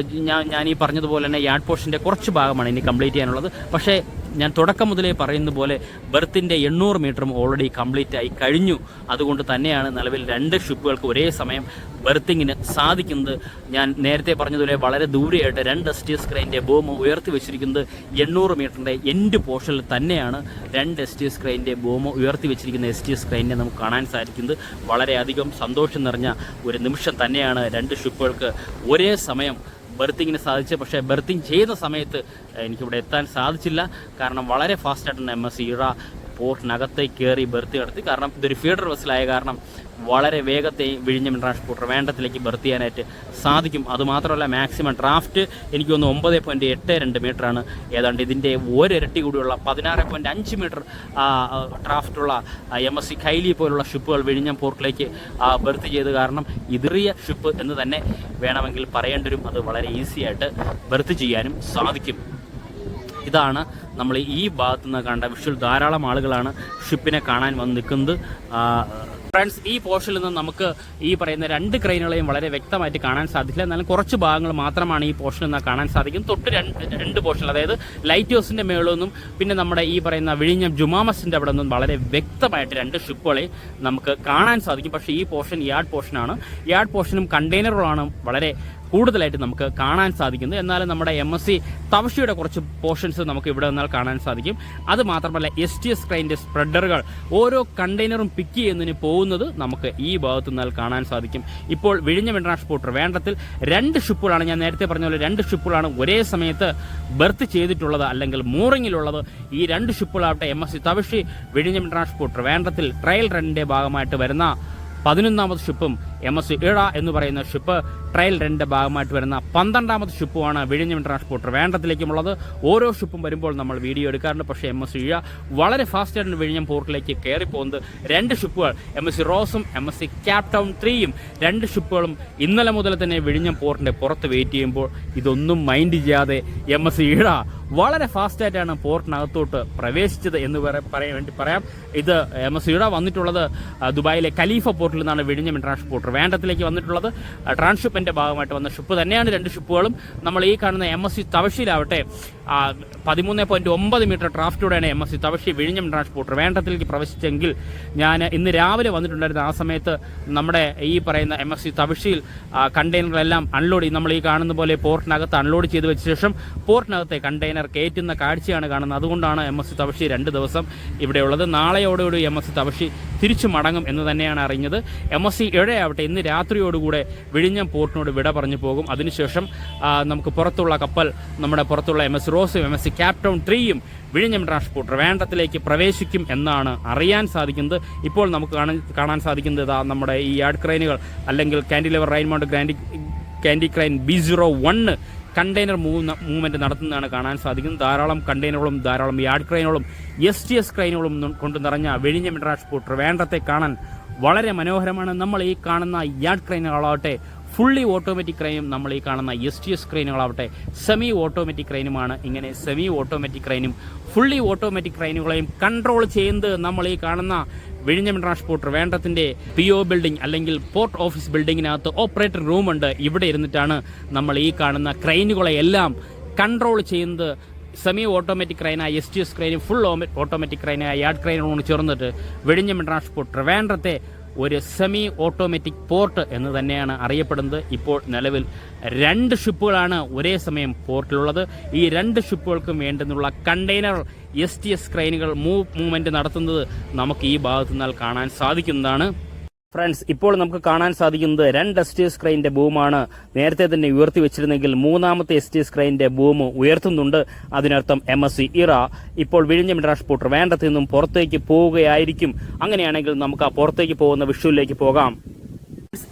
ഞാൻ ഈ പറഞ്ഞതുപോലെ തന്നെ യാർഡ് പോർഷൻ്റെ കുറച്ച് ഭാഗമാണ് ഇനി കംപ്ലീറ്റ് ചെയ്യാനുള്ളത്. പക്ഷേ ഞാൻ തുടക്കം മുതലേ പറയുന്ന പോലെ ബെർത്തിൻ്റെ 800 മീറ്ററും ഓൾറെഡി കംപ്ലീറ്റ് ആയി കഴിഞ്ഞു. അതുകൊണ്ട് തന്നെയാണ് നിലവിൽ 2 ഷിപ്പുകൾക്ക് ഒരേ സമയം ബെർത്തിങ്ങിന് സാധിക്കുന്നത്. ഞാൻ നേരത്തെ പറഞ്ഞതുപോലെ വളരെ ദൂരെയായിട്ട് 2 STS ക്രെയിൻ്റെ ബോം ഉയർത്തി വെച്ചിരിക്കുന്നത് 800 മീറ്ററിൻ്റെ എൻഡ് പോർഷനിൽ തന്നെയാണ്. 2 STS ക്രെയിൻ്റെ ബോം ഉയർത്തി വെച്ചിരിക്കുന്ന STS ക്രെയിനെ നമുക്ക് കാണാൻ സാധിക്കുന്നത്. വളരെയധികം സന്തോഷം നിറഞ്ഞ ഒരു നിമിഷം തന്നെയാണ് 2 ഷിപ്പുകൾക്ക് ഒരേ സമയം ബെർത്തിങ്ങിന് സാധിച്ചു. പക്ഷേ ബെർത്തിങ് ചെയ്യുന്ന സമയത്ത് എനിക്കിവിടെ എത്താൻ സാധിച്ചില്ല. കാരണം വളരെ ഫാസ്റ്റായിട്ടാണ് MSC ഈറ പോർട്ടിനകത്തേക്ക് കയറി ബെർത്തി നടത്തി. കാരണം ഇതൊരു ഫീഡർ വെസലായ കാരണം വളരെ വേഗത്തെ വിഴിഞ്ഞം ഇൻ്റർനാഷണൽ ട്രിവാൻഡ്രത്തിലേക്ക് ബെർത്ത് ചെയ്യാനായിട്ട് സാധിക്കും. അതുമാത്രമല്ല, മാക്സിമം ഡ്രാഫ്റ്റ് എനിക്ക് തോന്നുന്നു 9.82 മീറ്ററാണ്. ഏതാണ്ട് ഇതിൻ്റെ ഒരിരട്ടി കൂടിയുള്ള 16.5 മീറ്റർ ഡ്രാഫ്റ്റുള്ള MSC കൈലി പോലുള്ള ഷിപ്പുകൾ വിഴിഞ്ഞം പോർട്ടിലേക്ക് ബെർത്ത് ചെയ്ത്. കാരണം ഇതിറിയ ഷിപ്പ് എന്ന് തന്നെ വേണമെങ്കിൽ പറയേണ്ടി വരും. അത് വളരെ ഈസിയായിട്ട് ബെർത്ത് ചെയ്യാനും സാധിക്കും. ഇതാണ് നമ്മൾ ഈ ഭാഗത്തു നിന്ന് കണ്ട വിഷ്വൽ. ധാരാളം ആളുകളാണ് ഷിപ്പിനെ കാണാൻ വന്ന് നിൽക്കുന്നത്. ഫ്രണ്ട്സ്, ഈ പോർഷനിൽ നിന്ന് നമുക്ക് ഈ പറയുന്ന 2 ക്രെയിനുകളെയും വളരെ വ്യക്തമായിട്ട് കാണാൻ സാധിക്കില്ല. എന്നാലും കുറച്ച് ഭാഗങ്ങൾ മാത്രമാണ് ഈ പോർഷനിൽ നിന്ന് കാണാൻ സാധിക്കും. തൊട്ട് 2 പോർഷനിൽ, അതായത് ലൈറ്റ് ഹൗസിൻ്റെ മേളിൽ നിന്നും പിന്നെ നമ്മുടെ ഈ പറയുന്ന വിഴിഞ്ഞം ജുമാമസിൻ്റെ അവിടെ നിന്നും വളരെ വ്യക്തമായിട്ട് 2 ഷിപ്പുകളെ നമുക്ക് കാണാൻ സാധിക്കും. പക്ഷേ ഈ പോർഷൻ യാർഡ് പോർഷനാണ്. യാർഡ് പോർഷനും കണ്ടെയ്നറുകളാണ് വളരെ കൂടുതലായിട്ട് നമുക്ക് കാണാൻ സാധിക്കുന്നത്. എന്നാലും നമ്മുടെ MSC തവഷിയുടെ കുറച്ച് പോർഷൻസ് നമുക്ക് ഇവിടെ നിന്നാൽ കാണാൻ സാധിക്കും. അത് മാത്രമല്ല, STS ക്രെയിൻ്റെ സ്പ്രെഡറുകൾ ഓരോ കണ്ടെയ്നറും പിക്ക് ചെയ്യുന്നതിന് പോകുന്നത് നമുക്ക് ഈ ഭാഗത്തു നിന്നാൽ കാണാൻ സാധിക്കും. ഇപ്പോൾ വിഴിഞ്ഞം ഇൻ്റർനാഷണൽ ട്രിവാൻഡ്രത്തിൽ 2 ഷിപ്പുകളാണ്, ഞാൻ നേരത്തെ പറഞ്ഞ പോലെ 2 ഷിപ്പുകളാണ് ഒരേ സമയത്ത് ബെർത്ത് ചെയ്തിട്ടുള്ളത്, അല്ലെങ്കിൽ മൂറിങ്ങിലുള്ളത്. ഈ 2 ഷിപ്പുകളാവട്ടെ MSC തവഷി വിഴിഞ്ഞം ഇൻ്റർനാഷണൽ ട്രിവാൻഡ്രത്തിൽ ട്രയൽ റണ്ണിൻ്റെ ഭാഗമായിട്ട് വരുന്ന 11ാമത് ഷിപ്പും MSC ഈഴ എന്ന് പറയുന്ന ഷിപ്പ് ട്രയൽ റണ്ണിൻ്റെ ഭാഗമായിട്ട് വരുന്ന 12ാമത് ഷിപ്പുമാണ് വിഴിഞ്ഞം ഇൻ്റർനാഷണൽ ട്രിവാൻഡ്രത്തിലേക്കുമുള്ളത്. ഓരോ ഷിപ്പും വരുമ്പോൾ നമ്മൾ വീഡിയോ എടുക്കാറുണ്ട്. പക്ഷേ MSC ഈഴ വളരെ ഫാസ്റ്റായിട്ട് വിഴിഞ്ഞം പോർട്ടിലേക്ക് കയറിപ്പോകുന്നത്. 2 ഷിപ്പുകൾ MSC റോസും MSC ക്യാപ് ടൗൺ 3യും 2 ഷിപ്പുകളും ഇന്നലെ മുതൽ തന്നെ വിഴിഞ്ഞം പോർട്ടിൻ്റെ പുറത്ത് വെയിറ്റ് ചെയ്യുമ്പോൾ ഇതൊന്നും മൈൻഡ് ചെയ്യാതെ MSC ഈഴ വളരെ ഫാസ്റ്റായിട്ടാണ് പോർട്ടിനകത്തോട്ട് പ്രവേശിച്ചത് എന്ന് പറയാം. ഇത് MSC ഈഴ വന്നിട്ടുള്ളത് ദുബായിലെ ഖലീഫ പോർട്ടിൽ നിന്നാണ് വിഴിഞ്ഞം ഇൻ്റർനാഷണൽ ട്രിവാൻഡ്രത്തിലേക്ക് വന്നിട്ടുള്ളത്. ട്രാൻസ്ഷിപ്പിൻ്റെ ഭാഗമായിട്ട് വന്ന ഷിപ്പ് തന്നെയാണ് 2 ഷിപ്പുകളും. നമ്മൾ ഈ കാണുന്ന MSC തവഷിയിലാവട്ടെ 13.9 മീറ്റർ ഡ്രാഫ്റ്റോടെയാണ് MSC തവഷി വിഴിഞ്ഞം ഇൻ്റർനാഷണൽ ട്രിവാൻഡ്രത്തിലേക്ക് പ്രവേശിച്ചെങ്കിൽ ഞാൻ ഇന്ന് രാവിലെ വന്നിട്ടുണ്ടായിരുന്നു. ആ സമയത്ത് നമ്മുടെ ഈ പറയുന്ന MSC തവഷിയിൽ കണ്ടെയ്നറുകളെല്ലാം അൺലോഡ് ചെയ്ത് നമ്മൾ ഈ കാണുന്ന പോലെ പോർട്ടിനകത്ത് അൺലോഡ് ചെയ്ത് വെച്ച ശേഷം പോർട്ടിനകത്തെ കണ്ടെയ്നർ കയറ്റുന്ന കാഴ്ചയാണ് കാണുന്നത്. അതുകൊണ്ടാണ് MSC തവഷി 2 ദിവസം ഇവിടെയുള്ളത്. നാളെയോടുകൂടി MSC തവഷി തിരിച്ചു മടങ്ങും എന്ന് തന്നെയാണ് അറിഞ്ഞത്. MSC ഈഴയാവട്ടെ ഇന്ന് രാത്രിയോടുകൂടെ വിഴിഞ്ഞം പോർട്ടിനോട് വിട പറഞ്ഞു പോകും. അതിനുശേഷം നമുക്ക് പുറത്തുള്ള കപ്പൽ, നമ്മുടെ പുറത്തുള്ള MSC റോസും MSC ക്യാപ് ടൗൺ 3യും വിഴിഞ്ഞം ഇൻ്റർനാഷണൽ ട്രിവാൻഡ്രത്തിലേക്ക് പ്രവേശിക്കും എന്നാണ് അറിയാൻ സാധിക്കുന്നത്. ഇപ്പോൾ നമുക്ക് കാണാൻ സാധിക്കുന്നത് നമ്മുടെ ഈ യാർഡ് ക്രെയിനുകൾ, അല്ലെങ്കിൽ കാൻഡിലിവർ റൈൻമൗണ്ട് കാൻഡി ക്രെയിൻ B01 കണ്ടെയ്നർ മൂവ്മെൻറ്റ് നടത്തുന്നതാണ് കാണാൻ സാധിക്കുന്നത്. ധാരാളം കണ്ടെയ്നറുകളും ധാരാളം യാർഡ് ക്രെയിനുകളും STS ക്രെയിനുകളും കൊണ്ട് നിറഞ്ഞ വിഴിഞ്ഞം ഇൻ്റർനാഷണൽ ട്രിവാൻഡ്രത്തെ കാണാൻ വളരെ മനോഹരമാണ്. നമ്മൾ ഈ കാണുന്ന യാർഡ് ക്രെയിനുകളാവട്ടെ ഫുള്ളി ഓട്ടോമാറ്റിക് ക്രെയിനും, നമ്മൾ ഈ കാണുന്ന STS ക്രെയിനുകളാവട്ടെ സെമി ഓട്ടോമാറ്റിക് ക്രെയിനുമാണ്. ഇങ്ങനെ സെമി ഓട്ടോമാറ്റിക് ക്രെയിനും ഫുള്ളി ഓട്ടോമാറ്റിക് ക്രെയിനുകളെയും കൺട്രോൾ ചെയ്യുന്നത് നമ്മൾ ഈ കാണുന്ന വിഴിഞ്ഞം ട്രാൻസ്പോർട്ട് ട്രിവാൻഡ്രത്തിൻ്റെ PO ബിൽഡിംഗ് അല്ലെങ്കിൽ പോർട്ട് ഓഫീസ് ബിൽഡിങ്ങിനകത്ത് ഓപ്പറേറ്റർ റൂമുണ്ട്. ഇവിടെ ഇരുന്നിട്ടാണ് നമ്മൾ ഈ കാണുന്ന ക്രെയിനുകളെ എല്ലാം കൺട്രോൾ ചെയ്യുന്നത്. സെമി ഓട്ടോമാറ്റിക് ക്രെയിനായ STS ക്രെയിനും ഫുൾ ഓട്ടോമാറ്റിക് ക്രെയിനായ യാർഡ് ക്രെയിനോട് ചേർന്നിട്ട് വിഴിഞ്ഞം ട്രാൻസ്പോർട്ട് ട്രിവാൻഡ്രത്തെ ഒരു സെമി ഓട്ടോമാറ്റിക് പോർട്ട് എന്ന് തന്നെയാണ് അറിയപ്പെടുന്നത്. ഇപ്പോൾ നിലവിൽ 2 ഷിപ്പുകളാണ് ഒരേ സമയം പോർട്ടിലുള്ളത്. ഈ 2 ഷിപ്പുകൾക്കും വേണ്ടുന്നുള്ള കണ്ടെയ്നർ STS ക്രെയിനുകൾ മൂവ്മെൻറ്റ് നടത്തുന്നത് നമുക്ക് ഈ ഭാഗത്തു നിന്നാൽ കാണാൻ സാധിക്കുന്നതാണ്. ഫ്രണ്ട്സ്, ഇപ്പോൾ നമുക്ക് കാണാൻ സാധിക്കുന്നത് 2 STS ക്രെയിനിന്റെ ബൂമാണ് നേരത്തെ തന്നെ ഉയർത്തി വെച്ചിരുന്നെങ്കിൽ 3ാമത്തെ STS ക്രെയിനിന്റെ ബൂം ഉയർത്തുന്നുണ്ട്. അതിനർത്ഥം MSC ഇറ ഇപ്പോൾ വിഴിഞ്ഞം ട്രാൻസ്പോർട്ട് ട്രിവാൻഡ്രത്ത് നിന്നും പുറത്തേക്ക് പോവുകയായിരിക്കും. അങ്ങനെയാണെങ്കിൽ നമുക്ക് ആ പുറത്തേക്ക് പോകുന്ന വിഷ്വലിലേക്ക് പോകാം.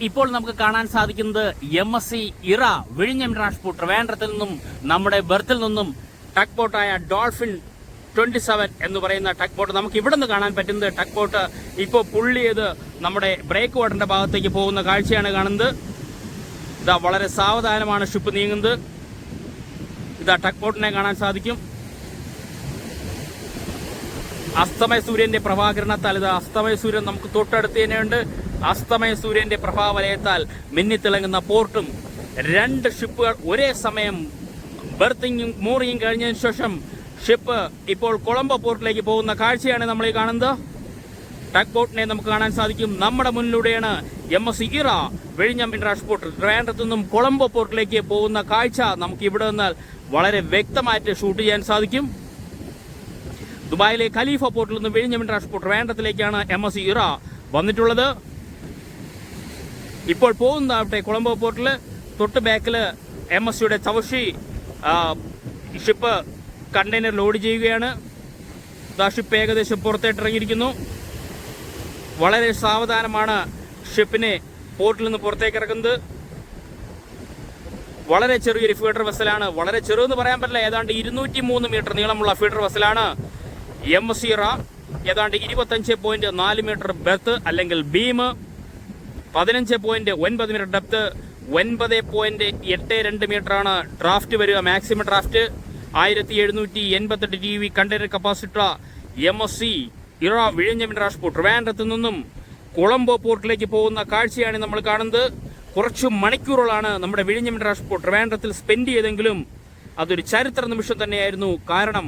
ഇപ്പോൾ നമുക്ക് കാണാൻ സാധിക്കുന്നത് MSC ഇറ വിഴിഞ്ഞം ട്രാൻസ്പോർട്ട് ട്രിവാൻഡ്രത്തിൽ നിന്നും നമ്മുടെ ബെർത്തിൽ നിന്നും ടഗ് ബോട്ടായ ഡോൾഫിൻ 27 എന്ന് പറയുന്ന ടഗ് ബോട്ട് നമുക്ക് ഇവിടെ നിന്ന് കാണാൻ പറ്റുന്നത്. ടഗ് ബോട്ട് ഇപ്പോൾ പുള്ളി ചെയ്ത് നമ്മുടെ ബ്രേക്ക് വാട്ടറിന്റെ ഭാഗത്തേക്ക് പോകുന്ന കാഴ്ചയാണ് കാണുന്നത്. ഇതാ വളരെ സാവധാനമാണ് ഷിപ്പ് നീങ്ങുന്നത്. ഇതാ ടഗ് ബോട്ടിനെ കാണാൻ സാധിക്കും. അസ്തമയ സൂര്യന്റെ പ്രഭാകരണത്താൽ ഇതാ അസ്തമയ സൂര്യൻ നമുക്ക് തൊട്ടടുത്ത് തന്നെയുണ്ട്. അസ്തമയ സൂര്യന്റെ പ്രഭാവലയത്താൽ മിന്നിത്തിളങ്ങുന്ന പോർട്ടും 2 ഷിപ്പുകൾ ഒരേ സമയം ബെർത്തിങ്ങും മൂറിങ്ങും കഴിഞ്ഞതിന് ശേഷം ഷിപ്പ് ഇപ്പോൾ കൊളംബോ പോർട്ടിലേക്ക് പോകുന്ന കാഴ്ചയാണ് നമ്മൾ ഈ കാണുന്നത്. ടഗ് ബോട്ടിനെ നമുക്ക് കാണാൻ സാധിക്കും. നമ്മുടെ മുന്നിലൂടെയാണ് MSC ഇറ വിഴിഞ്ഞം ട്രാൻസ്പോർട്ട് ട്രിവാൻഡ്രത്തു നിന്നും കൊളംബോ പോർട്ടിലേക്ക് പോകുന്ന കാഴ്ച നമുക്ക് ഇവിടെ നിന്നാൽ വളരെ വ്യക്തമായിട്ട് ഷൂട്ട് ചെയ്യാൻ സാധിക്കും. ദുബായിലെ ഖലീഫ പോർട്ടിൽ നിന്ന് വിഴിഞ്ഞം ട്രാൻസ്പോർട്ട് ട്രിവാൻഡ്രത്തിലേക്കാണ് MSC ഇറ വന്നിട്ടുള്ളത്. ഇപ്പോൾ പോകുന്നതാവട്ടെ കൊളംബോ പോർട്ടിൽ. തൊട്ട് ബാക്കിൽ MSCയുടെ തവഷി ഷിപ്പ് കണ്ടെയ്നർ ലോഡ് ചെയ്യുകയാണ്. ഷിപ്പ് ഏകദേശം പുറത്തേട്ട് ഇറങ്ങിയിരിക്കുന്നു. വളരെ സാവധാനമാണ് ഷിപ്പിനെ പോർട്ടിൽ നിന്ന് പുറത്തേക്ക് ഇറങ്ങുന്നത്. വളരെ ചെറിയൊരു ഫീഡർ വെസലാണ്. വളരെ ചെറുതെന്ന് പറയാൻ പറ്റില്ല. ഏതാണ്ട് 203 മീറ്റർ നീളമുള്ള ഫീഡർ വെസലാണ് MSC ഇറ. ഏതാണ്ട് 25.4 മീറ്റർ ബെർത്ത് അല്ലെങ്കിൽ ബീം, 15.9 മീറ്റർ ഡെപ്ത്, 9.82 മീറ്ററാണ് ഡ്രാഫ്റ്റ് വരിക. Maximum draft 1788 TEU container capacity MSC ഇറ വിഴിഞ്ഞം ട്രാൻസ്പോർട്ട് ട്രിവാൻഡ്രത്തു നിന്നും കൊളംബോ പോർട്ടിലേക്ക് പോകുന്ന കാഴ്ചയാണ് നമ്മൾ കാണുന്നത്. കുറച്ച് മണിക്കൂറുകളാണ് നമ്മുടെ വിഴിഞ്ഞം ട്രാൻസ്പോർട്ട് ട്രിവാൻഡ്രത്തിൽ സ്പെൻഡ് ചെയ്തെങ്കിലും അതൊരു ചരിത്ര നിമിഷം തന്നെയായിരുന്നു. കാരണം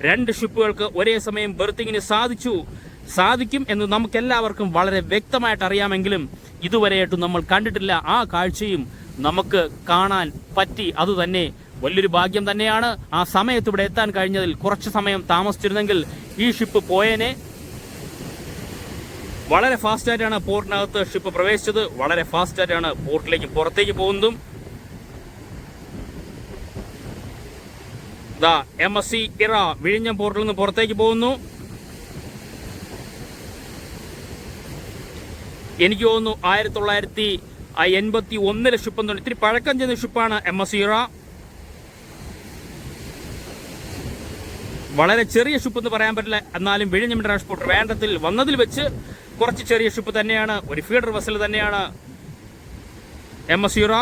2 ഷിപ്പുകൾക്ക് ഒരേ സമയം ബെർത്തിങ്ങിന് സാധിക്കും എന്ന് നമുക്കെല്ലാവർക്കും വളരെ വ്യക്തമായിട്ട് അറിയാമെങ്കിലും ഇതുവരെയായിട്ടും നമ്മൾ കണ്ടിട്ടില്ല. ആ കാഴ്ചയും നമുക്ക് കാണാൻ പറ്റി. അതുതന്നെ വലിയൊരു ഭാഗ്യം തന്നെയാണ്. ആ സമയത്ത് ഇവിടെ എത്താൻ കഴിഞ്ഞതിൽ കുറച്ച് സമയം താമസിച്ചിരുന്നെങ്കിൽ ഈ ഷിപ്പ് പോയേനെ. വളരെ ഫാസ്റ്റായിട്ടാണ് പോർട്ടിനകത്ത് ഷിപ്പ് പ്രവേശിച്ചത്. വളരെ ഫാസ്റ്റായിട്ടാണ് പോർട്ടിലേക്ക് പുറത്തേക്ക് പോകുന്നതും. MSC ഇറ വിഴിഞ്ഞം പോർട്ടിൽ നിന്ന് പുറത്തേക്ക് പോകുന്നു. എനിക്ക് തോന്നുന്നു 1981 ഷിപ്പ് എന്ന് ഇത്തിരി പഴക്കം ചെന്ന ഷിപ്പാണ് MSC ഇറ. വളരെ ചെറിയ ഷിപ്പ് എന്ന് പറയാൻ പറ്റില്ല. എന്നാലും വിഴിഞ്ഞം ട്രാൻസ്പോർട്ട് ട്രിവാൻഡ്രത്തിൽ വന്നതിൽ വെച്ച് കുറച്ച് ചെറിയ ഷിപ്പ് തന്നെയാണ്. ഒരു ഫീഡർ വെസൽ തന്നെയാണ് MSC ഇറ.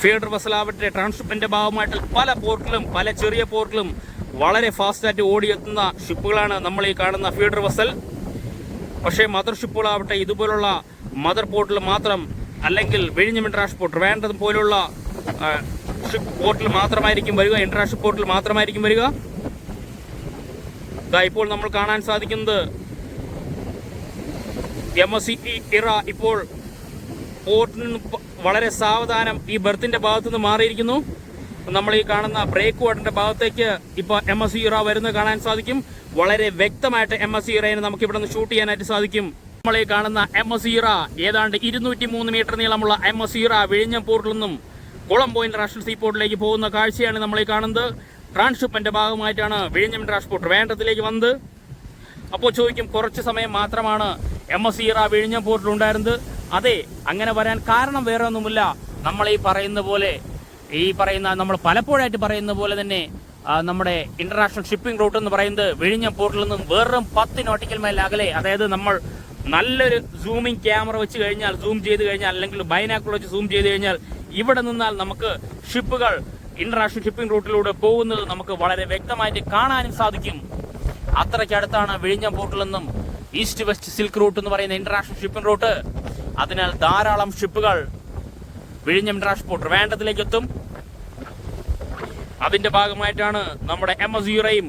ഫീഡർ വെസലാവട്ടെ ട്രാൻസ്ഷിപ്പിന്റെ ഭാഗമായിട്ട് പല പോർട്ടിലും പല ചെറിയ പോർട്ടിലും വളരെ ഫാസ്റ്റായിട്ട് ഓടിയെത്തുന്ന ഷിപ്പുകളാണ് നമ്മൾ ഈ കാണുന്ന ഫീഡർ വെസൽ. പക്ഷേ മദർ ഷിപ്പുകളാവട്ടെ ഇതുപോലുള്ള മദർ പോർട്ടിൽ മാത്രം അല്ലെങ്കിൽ വിഴിഞ്ഞം ട്രാൻസ്പോർട്ട് ട്രിവാൻഡ്രം പോലുള്ള ഷിപ്പ് പോർട്ടിൽ മാത്രമായിരിക്കും വരിക. ഇന്റർനാഷണൽ പോർട്ടിൽ മാത്രമായിരിക്കും വരിക. ഇപ്പോൾ നമ്മൾ കാണാൻ സാധിക്കുന്നത് MSC ഇറ ഇപ്പോൾ പോർട്ടിൽ നിന്ന് വളരെ സാവധാനം ഈ ബെർത്തിന്റെ ഭാഗത്തു നിന്ന് മാറിയിരിക്കുന്നു. നമ്മൾ ഈ കാണുന്ന ബ്രേക്ക് വാട്ടറിന്റെ ഭാഗത്തേക്ക് ഇപ്പോൾ MSC ഇറ വരുന്നത് കാണാൻ സാധിക്കും. വളരെ വ്യക്തമായിട്ട് MSC ഇറയെ നമുക്ക് ഇവിടെ നിന്ന് ഷൂട്ട് ചെയ്യാനായിട്ട് സാധിക്കും. നമ്മൾ ഈ കാണുന്ന MSC ഇറ ഏതാണ്ട് 203 മീറ്റർ നീളമുള്ള MSC ഇറ വിഴിഞ്ഞം പോർട്ടിൽ നിന്നും കൊളംബോ ഇന്റർനാഷണൽ സീപോർട്ടിലേക്ക് പോകുന്ന കാഴ്ചയാണ് നമ്മൾ ഈ കാണുന്നത്. ട്രാൻസ്ഷിപ്പിന്റെ ഭാഗമായിട്ടാണ് വിഴിഞ്ഞം ട്രാൻസ്പോർട്ട് ട്രിവാൻഡ്രത്തിലേക്ക് വന്നത്. അപ്പോൾ ചോദിക്കും, കുറച്ച് സമയം മാത്രമാണ് MSC ഇറ വിഴിഞ്ഞം പോർട്ടിൽ ഉണ്ടായിരുന്നത്. അതെ, അങ്ങനെ വരാൻ കാരണം വേറെ ഒന്നുമില്ല. നമ്മൾ നമ്മൾ പലപ്പോഴായിട്ട് പറയുന്ന പോലെ തന്നെ നമ്മുടെ ഇന്റർനാഷണൽ ഷിപ്പിംഗ് റൂട്ട് എന്ന് പറയുന്നത് വിഴിഞ്ഞം പോർട്ടിൽ നിന്നും വെറും 10 നോട്ടിക്കൽ മൈൽ അകലെ. അതായത് നമ്മൾ നല്ലൊരു സൂമിംഗ് ക്യാമറ വെച്ച് കഴിഞ്ഞാൽ, സൂം ചെയ്ത് കഴിഞ്ഞാൽ, അല്ലെങ്കിൽ ബൈനാക്കുലർ വെച്ച് സൂം ചെയ്ത് കഴിഞ്ഞാൽ ഇവിടെ നിന്നാൽ നമുക്ക് ഷിപ്പുകൾ ഇന്റർനാഷണൽ ഷിപ്പിംഗ് റൂട്ടിലൂടെ പോകുന്നത് നമുക്ക് വളരെ വ്യക്തമായിട്ട് കാണാനും സാധിക്കും. അത്രയ്ക്കടുത്താണ് വിഴിഞ്ഞം പോർട്ടിൽ നിന്നും ഈസ്റ്റ് വെസ്റ്റ് സിൽക്ക് റൂട്ട് എന്ന് പറയുന്ന ഇന്റർനാഷണൽ ഷിപ്പിംഗ് റൂട്ട്. അതിനാൽ ധാരാളം ഷിപ്പുകൾ വിഴിഞ്ഞം ഇന്റർനാഷണൽ പോർട്ട് ട്രിവാൻഡ്രത്തിലേക്ക് എത്തും. അതിന്റെ ഭാഗമായിട്ടാണ് നമ്മുടെ MS യൂറയും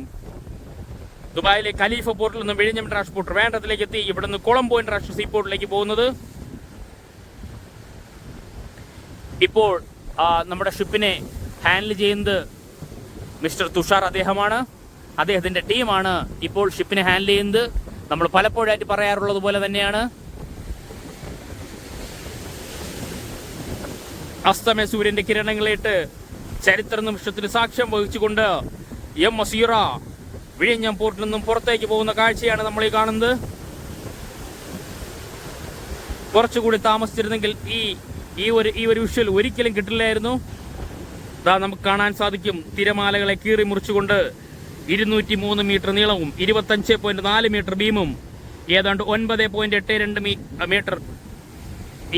ദുബായിലെ ഖലീഫ പോർട്ടിൽ നിന്നും വിഴിഞ്ഞം ഇന്റർനാഷണൽ പോർട്ട് ട്രിവാൻഡ്രത്തിലേക്ക് എത്തി ഇവിടുന്ന് കൊളംബോ ഇന്റർനാഷണൽ സീ പോർട്ടിലേക്ക് പോകുന്നത്. ഇപ്പോൾ നമ്മുടെ ഷിപ്പിനെ ഹാൻഡിൽ ചെയ്യുന്നത് മിസ്റ്റർ തുഷാർ അദ്ദേഹമാണ്. അദ്ദേഹത്തിന്റെ ടീമാണ് ഇപ്പോൾ ഷിപ്പിനെ ഹാൻഡിൽ ചെയ്യുന്നത്. നമ്മൾ പലപ്പോഴായിട്ട് പറയാറുള്ളത് പോലെ തന്നെയാണ് അസ്തമയ സൂര്യന്റെ കിരണങ്ങളിട്ട് ചരിത്ര നിമിഷത്തിന് സാക്ഷ്യം വഹിച്ചുകൊണ്ട് MS യൂറ വിഴിഞ്ഞം പോർട്ടിൽ നിന്നും പുറത്തേക്ക് പോകുന്ന കാഴ്ചയാണ് നമ്മൾ ഈ കാണുന്നത്. കുറച്ചുകൂടി താമസിച്ചിരുന്നെങ്കിൽ ഈ ഒരു വിഷ്വൽ ഒരിക്കലും കിട്ടില്ലായിരുന്നു. നമുക്ക് കാണാൻ സാധിക്കും തിരമാലകളെ കീറി മുറിച്ചുകൊണ്ട് 203 മീറ്റർ നീളവും 25.4 മീറ്റർ ബീമും ഏതാണ്ട് 9.82 മീറ്റർ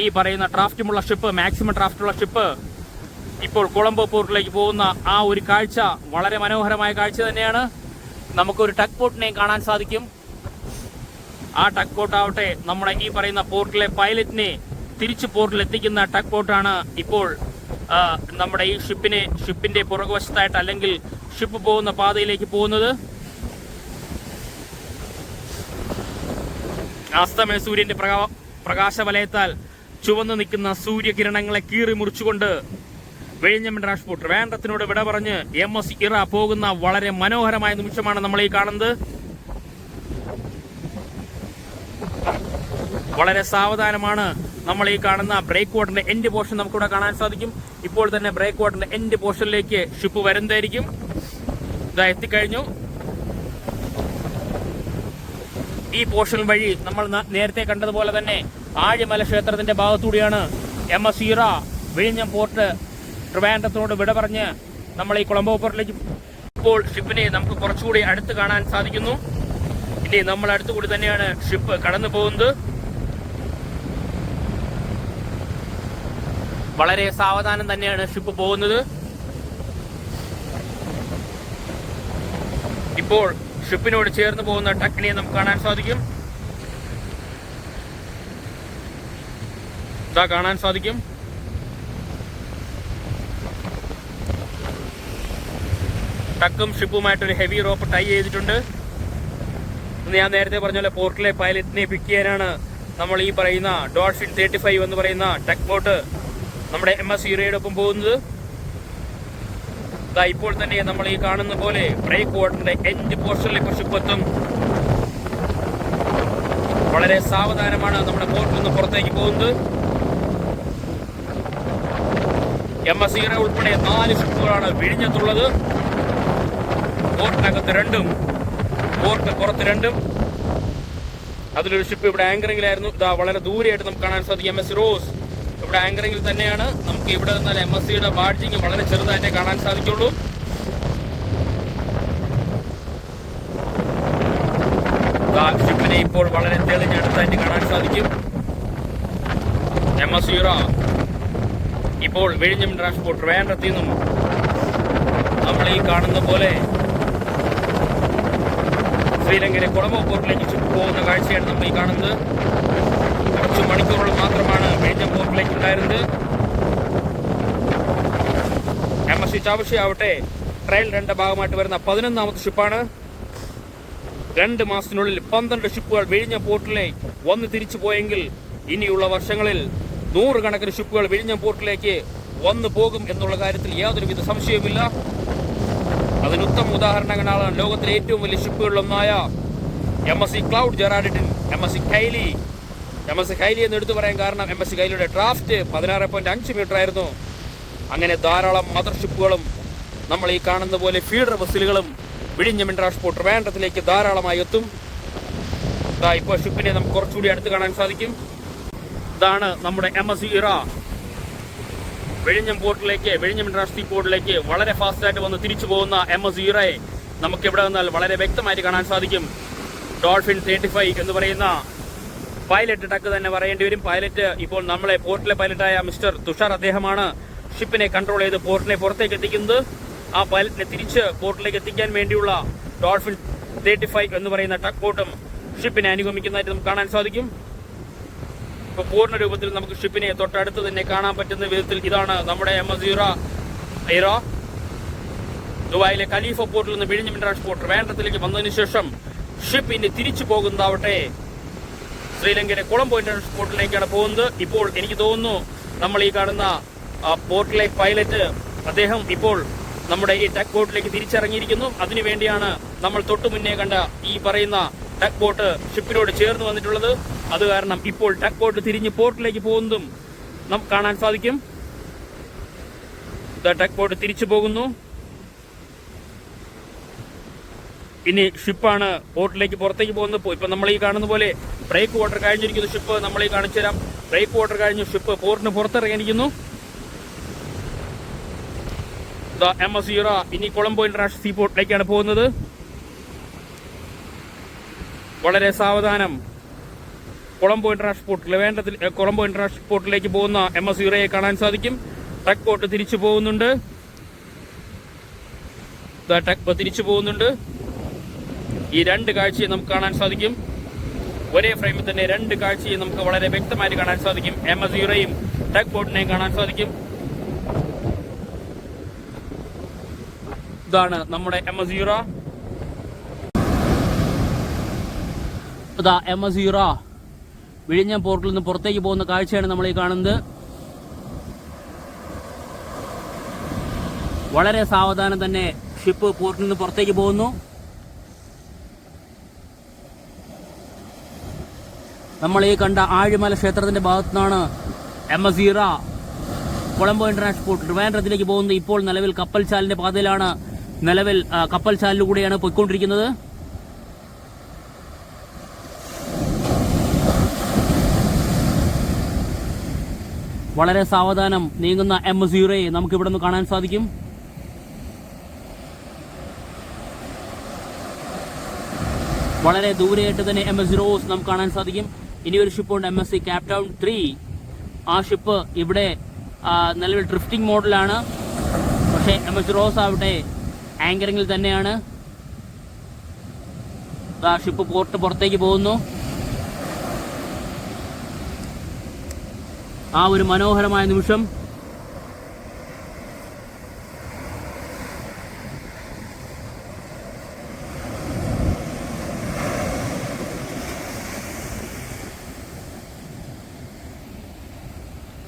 ഈ പറയുന്ന ഡ്രാഫ്റ്റുമുള്ള ഷിപ്പ്, മാക്സിമം ഡ്രാഫ്റ്റുള്ള ഷിപ്പ് ഇപ്പോൾ കൊളംബോ പോർട്ടിലേക്ക് പോകുന്ന ആ ഒരു കാഴ്ച വളരെ മനോഹരമായ കാഴ്ച തന്നെയാണ്. നമുക്കൊരു ടഗ് ബോട്ടിനെയും കാണാൻ സാധിക്കും. ആ ടഗ് ബോട്ട് ആവട്ടെ നമ്മുടെ ഈ പറയുന്ന പോർട്ടിലെ പൈലറ്റിനെ തിരിച്ചു പോർട്ടിൽ എത്തിക്കുന്ന ടഗ് ബോട്ടാണ് ഇപ്പോൾ നമ്മുടെ ഈ ഷിപ്പിന്റെ പുറകുവശത്തായിട്ട് അല്ലെങ്കിൽ ഷിപ്പ് പോകുന്ന പാതയിലേക്ക് പോകുന്നത്. അസ്തമയ സൂര്യന്റെ പ്രകാശവലയത്താൽ ചുവന്നു നിൽക്കുന്ന സൂര്യകിരണങ്ങളെ കീറി മുറിച്ചുകൊണ്ട് വിഴിഞ്ഞം ഇന്റർനാഷണൽ പോർട്ട് ട്രിവാൻഡ്രത്തിനോട് വിട പറഞ്ഞ് MS ഇറ പോകുന്ന വളരെ മനോഹരമായ നിമിഷമാണ് നമ്മൾ ഈ കാണുന്നത്. വളരെ സാവധാനമാണ് നമ്മൾ ഈ കാണുന്ന ബ്രേക്ക് വാട്ടറിന്റെ എൻഡ് പോർഷൻ നമുക്കിവിടെ കാണാൻ സാധിക്കും. ഇപ്പോൾ തന്നെ ബ്രേക്ക് വാട്ടറിന്റെ എൻഡ് പോർഷനിലേക്ക് ഷിപ്പ് വരുന്നതായിരിക്കും. ഇതാ എത്തിക്കഴിഞ്ഞു. ഈ പോർഷൻ വഴി നമ്മൾ നേരത്തെ കണ്ടതുപോലെ തന്നെ ആഴിമല ക്ഷേത്രത്തിന്റെ ഭാഗത്തൂടെയാണ് MS യൂറ വിഴിഞ്ഞം പോർട്ട് ട്രിവാൻഡ്രത്തോട് വിട പറഞ്ഞ് നമ്മൾ ഈ കൊളംബോ പോർട്ടിലേക്ക്. ഇപ്പോൾ ഷിപ്പിനെ നമുക്ക് കുറച്ചുകൂടി അടുത്ത് കാണാൻ സാധിക്കുന്നു. ഇനി നമ്മൾ അടുത്തുകൂടി തന്നെയാണ് ഷിപ്പ് കടന്നു പോകുന്നത്. വളരെ സാവധാനം തന്നെയാണ് ഷിപ്പ് പോകുന്നത്. ഇപ്പോൾ ഷിപ്പിനോട് ചേർന്ന് പോകുന്ന ടക്കിനെ നമുക്ക് കാണാൻ സാധിക്കും. ഇതാ കാണാൻ സാധിക്കും. ടക്കും ഷിപ്പുമായിട്ടൊരു ഹെവി റോപ്പ് ടൈ ചെയ്തിട്ടുണ്ട്. ഞാൻ നേരത്തെ പറഞ്ഞ പോലെ പോർട്ടിലെ പൈലറ്റിനെ പിക്ക് ചെയ്യാനാണ് നമ്മൾ ഈ പറയുന്ന ഡോൾഫിൻ 35 എന്ന് പറയുന്ന ടക്ക് ബോട്ട് നമ്മുടെ MS യൂറയുടെ ഒപ്പം പോകുന്നത്. ഇപ്പോൾ തന്നെ നമ്മൾ ഈ കാണുന്ന പോലെ ബ്രേക്ക് വാട്ടറിന്റെ എൻഡ് പോർഷനിലേക്ക് ഷിപ്പ് എത്തും. വളരെ സാവധാനമാണ് നമ്മുടെ പോർട്ടിൽ നിന്ന് പുറത്തേക്ക് പോകുന്നത്. MS യൂറ ഉൾപ്പെടെ 4 ഷിപ്പുകളാണ് വിഴിഞ്ഞത്തുള്ളത്. പോർട്ടിനകത്ത് 2ഉം പോർട്ട് പുറത്ത് 2ഉം. അതിലൊരു ഷിപ്പ് ഇവിടെ ആങ്കറിംഗിലായിരുന്നു. ഇതാ വളരെ ദൂരെയായിട്ട് നമുക്ക് കാണാൻ സാധിക്കും MS റോസ് ഇവിടെ ആങ്കറിംഗിൽ തന്നെയാണ്. നമുക്ക് ഇവിടെ നിന്നാൽ MS യുടെ ബാഡ്ജിങ് വളരെ ചെറുതായിട്ടേ കാണാൻ സാധിക്കുള്ളൂ. ഷിപ്പിനെ ഇപ്പോൾ വളരെ തെളിഞ്ഞ അടുത്തായിട്ട് കാണാൻ സാധിക്കും. MS യൂറ ഇപ്പോൾ വിഴിഞ്ഞം ഇന്റർനാഷണൽ പോർട്ട് ട്രിവാൻഡ്രത്തിൽ നിന്നും നമ്മൾ ഈ കാണുന്ന പോലെ ശ്രീലങ്കയിലെ കൊളംബോ പോർട്ടിലേക്ക് ഷിപ്പ് പോകുന്ന കാഴ്ചയാണ് നമ്മൾ ഈ കാണുന്നത്. കുറച്ച് മണിക്കൂറുകൾ മാത്രമാണ് വിഴിഞ്ഞം പോർട്ടിലേക്ക് ഉണ്ടായിരുന്നത്. MS ചാവശി ആവട്ടെ ട്രയൽ 2 ഭാഗമായിട്ട് വരുന്ന 11ാമത്തെ ഷിപ്പാണ്. 2 മാസത്തിനുള്ളിൽ 12 ഷിപ്പുകൾ വിഴിഞ്ഞം പോർട്ടിലേക്ക് വന്ന് തിരിച്ചു പോയെങ്കിൽ ഇനിയുള്ള വർഷങ്ങളിൽ 100 കണക്കിന് ഷിപ്പുകൾ വിഴിഞ്ഞം പോർട്ടിലേക്ക് വന്നു പോകും എന്നുള്ള കാര്യത്തിൽ യാതൊരുവിധ സംശയവുമില്ല. അതിന് ഉത്തമ ഉദാഹരണങ്ങളാണ് ലോകത്തിലെ ഏറ്റവും വലിയ ഷിപ്പുകളിലൊന്നായ MSC ക്ലൗഡ് ജെറാഡിൻ, MSC കൈലി. MSC കൈലി എന്ന് എടുത്തു പറയാൻ കാരണം MSC കൈലിയുടെ ഡ്രാഫ്റ്റ് 16.5 മീറ്റർ ആയിരുന്നു. അങ്ങനെ ധാരാളം മദർ ഷിപ്പുകളും നമ്മൾ ഈ കാണുന്ന പോലെ ഫീഡർ ബസ്സിലുകളും വിഴിഞ്ഞം ഇന്റർനാഷണൽ പോർട്ട് ട്രിവാൻഡ്രത്തിലേക്ക് ധാരാളമായി എത്തും. ഇപ്പോൾ ഷിപ്പിനെ നമുക്ക് കുറച്ചുകൂടി അടുത്ത് കാണാൻ സാധിക്കും. ഇതാണ് നമ്മുടെ MS ഇറ വിഴിഞ്ഞം പോർട്ടിലേക്ക്, വിഴിഞ്ഞം ഇന്റർനാഷണൽ പോർട്ടിലേക്ക് വളരെ ഫാസ്റ്റായിട്ട് വന്ന് തിരിച്ചു പോകുന്ന MS ഇറയെ നമുക്ക് ഇവിടെ വന്നാൽ വളരെ വ്യക്തമായിട്ട് കാണാൻ സാധിക്കും. ഡോൾഫിൻ 35 എന്ന് പറയുന്ന പൈലറ്റ് ടക്ക് തന്നെ പറയേണ്ടി വരും. പൈലറ്റ് ഇപ്പോൾ നമ്മളെ പോർട്ടിലെ പൈലറ്റായ മിസ്റ്റർ തുഷാർ അദ്ദേഹമാണ് ഷിപ്പിനെ കൺട്രോൾ ചെയ്ത് പോർട്ടിനെ പുറത്തേക്ക് എത്തിക്കുന്നത്. ആ പൈലറ്റിനെ തിരിച്ച് പോർട്ടിലേക്ക് എത്തിക്കാൻ വേണ്ടിയുള്ള ഡോൾഫിൻ 35 എന്ന് പറയുന്ന ടഗ് ബോട്ടും ഷിപ്പിനെ അനുഗമിക്കുന്നതായിട്ട് നമുക്ക് കാണാൻ സാധിക്കും. ഇപ്പോൾ പൂർണ്ണ രൂപത്തിൽ നമുക്ക് ഷിപ്പിനെ തൊട്ടടുത്ത് തന്നെ കാണാൻ പറ്റുന്ന വിധത്തിൽ ഇതാണ് നമ്മുടെ MS ഐറ ദുബായിലെ ഖലീഫ പോർട്ടിൽ നിന്ന് വിഴിഞ്ഞം ഇന്റർനാഷണൽ ട്രിവാൻഡ്രത്തിലേക്ക് വന്നതിന് ശേഷം ഷിപ്പ് ഇനി തിരിച്ചു പോകുന്നതാവട്ടെ ശ്രീലങ്കയിലെ കൊളംബോ ഇന്റർനാഷണൽ പോർട്ടിലേക്കാണ് പോകുന്നത്. ഇപ്പോൾ എനിക്ക് തോന്നുന്നു നമ്മൾ ഈ കാണുന്ന പോർട്ടിലെ പൈലറ്റ് അദ്ദേഹം ഇപ്പോൾ നമ്മുടെ ഈ ടഗ് ബോട്ടിലേക്ക് തിരിച്ചിറങ്ങിയിരിക്കുന്നു. അതിനുവേണ്ടിയാണ് നമ്മൾ തൊട്ടു മുന്നേ കണ്ട ഈ പറയുന്ന ടഗ് ബോട്ട് ഷിപ്പിനോട് ചേർന്ന് വന്നിട്ടുള്ളത്. അത് കാരണം ഇപ്പോൾ ടഗ് ബോട്ട് തിരിഞ്ഞ് പോർട്ടിലേക്ക് പോകുന്നതും നമുക്ക് കാണാൻ സാധിക്കും. ടഗ് ബോട്ട് തിരിച്ചു പോകുന്നു. ഇനി ഷിപ്പാണ് പോർട്ടിലേക്ക് പുറത്തേക്ക് പോകുന്നത്. ഇപ്പൊ നമ്മൾ ഈ കാണുന്ന പോലെ ബ്രേക്ക് വാട്ടർ കഴിഞ്ഞിരിക്കുന്നു ഷിപ്പ്. നമ്മൾ ഈ കാണിച്ചു തരാം. ബ്രേക്ക് വാട്ടർ കഴിഞ്ഞു ഷിപ്പ് പോർട്ടിന് പുറത്തിറങ്ങിയിരിക്കുന്നു. MS ഐറ ഇനി കൊളംബോ ഇന്റർനാഷണൽ സീപോർട്ടിലേക്കാണ് പോകുന്നത്. വളരെ സാവധാനം കൊളംബോ ഇന്റർനാഷണൽ പോർട്ടിൽ വേണ്ടത്തിൽ കൊളംബോ ഇന്റർനാഷണൽ പോർട്ടിലേക്ക് പോകുന്ന MS ഐറയെ കാണാൻ സാധിക്കും. ടഗ് ബോട്ട് തിരിച്ചു പോകുന്നുണ്ട്. ടഗ് തിരിച്ചു പോകുന്നുണ്ട്. ഈ രണ്ട് കാഴ്ചയെ നമുക്ക് കാണാൻ സാധിക്കും. ഒരേ ഫ്രെയിമിൽ തന്നെ രണ്ട് കാഴ്ചയെ നമുക്ക് വളരെ വ്യക്തമായിട്ട് കാണാൻ സാധിക്കും. MS ഐറയും ടഗ് ബോട്ടിനെയും കാണാൻ സാധിക്കും. ഇതാണ് നമ്മുടെ MS ഐറ. MS ഐറ വിഴിഞ്ഞം പോർട്ടിൽ നിന്ന് പുറത്തേക്ക് പോകുന്ന കാഴ്ചയാണ് നമ്മൾ ഈ കാണുന്നത്. വളരെ സാവധാനം തന്നെ ഷിപ്പ് പോർട്ടിൽ നിന്ന് പുറത്തേക്ക് പോകുന്നു. നമ്മൾ ഈ കണ്ട ആഴിമല ക്ഷേത്രത്തിന്റെ ഭാഗത്തു നിന്നാണ് MS Aira Colombo international port ട്രിവാൻഡ്രത്തിലേക്ക് പോകുന്നത്. ഇപ്പോൾ നിലവിൽ കപ്പൽചാലിന്റെ പാതയിലാണ്. നിലവിൽ കപ്പൽചാലിലൂടെയാണ് പോയിക്കൊണ്ടിരിക്കുന്നത്. വളരെ സാവധാനം നീങ്ങുന്ന MS ഐറയെ നമുക്ക് ഇവിടെ നിന്ന് കാണാൻ സാധിക്കും. വളരെ ദൂരെയായിട്ട് തന്നെ MS റോസ് നമുക്ക് കാണാൻ സാധിക്കും. ഇനിയൊരു ഷിപ്പുണ്ട് MSC ക്യാപ്റ്റൗൺ 3. ആ ഷിപ്പ് ഇവിടെ നിലവിൽ ഡ്രിഫ്റ്റിംഗ് മോഡലാണ്. പക്ഷേ MS റോസ് ആവട്ടെ ആങ്കറിങ്ങിൽ തന്നെയാണ്. ഷിപ്പ് പോർട്ട് പുറത്തേക്ക് പോകുന്നു. ആ ഒരു മനോഹരമായ നിമിഷം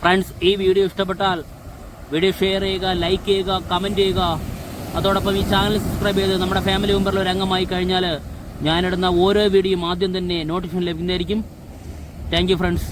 ഫ്രണ്ട്സ്, ഈ വീഡിയോ ഇഷ്ടപ്പെട്ടാൽ വീഡിയോ ഷെയർ ചെയ്യുക, ലൈക്ക് ചെയ്യുക, കമൻറ്റ് ചെയ്യുക. അതോടൊപ്പം ഈ ചാനൽ സബ്സ്ക്രൈബ് ചെയ്ത് നമ്മുടെ ഫാമിലി മെമ്പറിൽ ഒരു അംഗമായി കഴിഞ്ഞാൽ ഞാനിടുന്ന ഓരോ വീഡിയോയും ആദ്യം തന്നെ നോട്ടിഫിക്കേഷൻ ലഭിക്കുന്നതായിരിക്കും. Thank you friends.